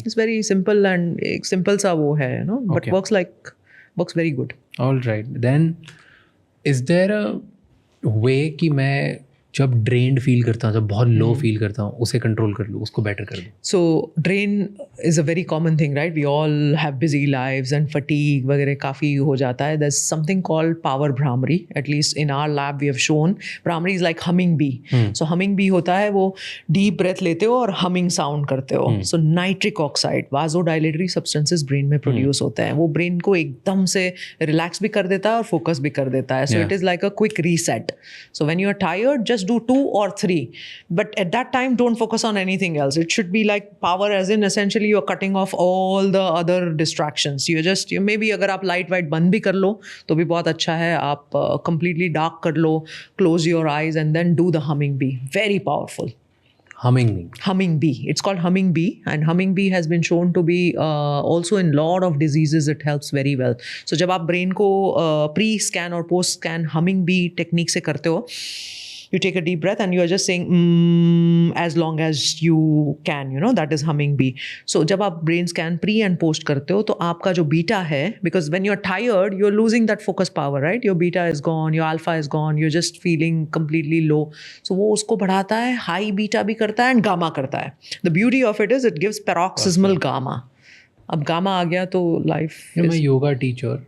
It's very simple and एक simple सा वो है, you know, but Okay. works very good. All right. Then is there a way कि मैं जब ड्रेन्ड फील करता हूँ, जब बहुत लो फील करता हूँ, उसे कंट्रोल कर लूँ, उसको बेटर कर दूँ? So drain is a very common thing, right? We all have busy lives and fatigue वगैरह काफ़ी हो जाता है. There's something called power Brahmari. At least in our lab we have shown Brahmari is like humming bee. So humming bee होता है वो deep breath लेते हो और humming sound करते हो. So nitric oxide, vasodilatory substances brain में produce होते हैं. वो brain को एकदम से relax भी कर देता है और focus भी कर देता है. So it is like a quick reset. So when you are tired, just do 2 or 3. But at that time, don't focus on anything else. It should be like power as in essentially you're cutting off all the other distractions. You maybe अगर आप light white बंद भी कर लो तो भी बहुत अच्छा है. आप completely dark कर लो, close your eyes and then do the humming bee. Very powerful. Humming bee. It's called humming bee, and humming bee has been shown to be also in lot of diseases. It helps very well. So जब आप brain को pre-scan और post-scan humming bee technique से करते हो, you take a deep breath and you are just saying as long as you can, you know, that is humming bee. So जब आप brain scan pre and post करते हो तो आपका जो beta है, because when you're tired you're losing that focus power, right? Your beta is gone, your alpha is gone, you're just feeling completely low. So वो उसको बढ़ाता है, high beta भी करता है and gamma करता है. The beauty of it is it gives paroxysmal gamma. अब gamma आ गया तो life is... मैं योगा टीचर,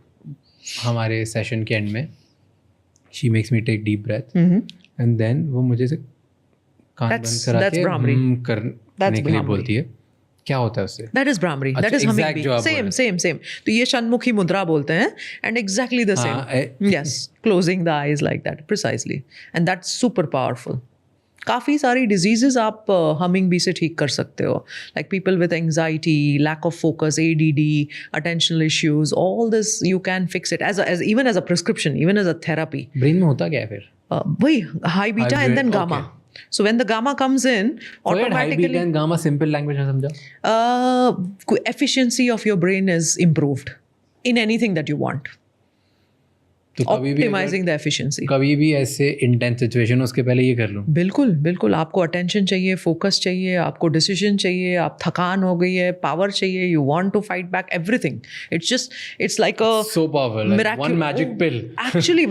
हमारे सेशन के एंड में she makes me take deep breath and then वो मुझे से कान बंद करा के करने के लिए बोलती है. क्या होता है उससे? That is Brahmari. That is humming bee. Same. तो ये षण्मुखी मुद्रा बोलते हैं and exactly the same. Yes, closing the eyes like that precisely, and that's super powerful. काफ़ी सारी डिजीजेस आप हमिंग बी से ठीक कर सकते हो. Like people with anxiety, lack of focus, ADD, attentional issues, all this you can fix it as even as a prescription, even as a therapy. Brain में होता क्या है फिर? वही high beta and then gamma. So when the gamma comes in, automatically high beta and gamma simple language में समझा. Efficiency of your brain is improved in anything that you want. तो Optimizing the efficiency. कभी भी ऐसे intense situation उसके पहले ये कर लूँ? बिल्कुल. आपको अटेंशन चाहिए, फोकस चाहिए, आपको डिसीजन चाहिए, आप थकान हो गई है, पावर चाहिए, you want to fight back everything. It's like a so powerful, one magic pill. Actually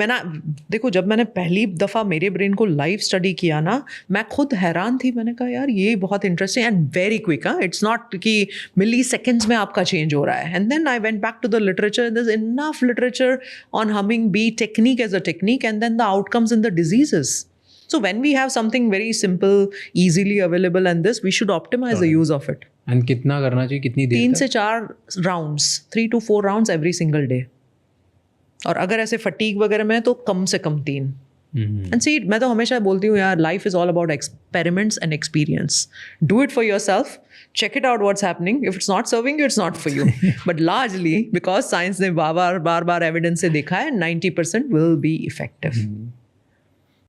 देखो जब मैंने पहली दफ़ा मेरे ब्रेन को लाइव स्टडी किया ना, मैं खुद हैरान थी. मैंने कहा यार ये बहुत interesting and very quick. It's not कि मिली सेकेंड्स में आपका चेंज हो रहा है. And then I went back to the literature. There is enough literature on humming bee technique as a technique and then the outcomes in the diseases. So when we have something very simple, easily available and this, we should optimize the use of it. And कितना करना चाहिए, कितनी देर? 3 से 4 rounds, 3 to 4 rounds every single day. और अगर ऐसे fatigue वगैरह में तो कम से कम 3. And see, मैं तो हमेशा बोलती हूँ यार, life is all about experiments and experience. Do it for yourself. Check it out what's happening. If it's not serving you, it's not for you. But largely, because science ने बार बार evidence से देखा है, 90% will be effective.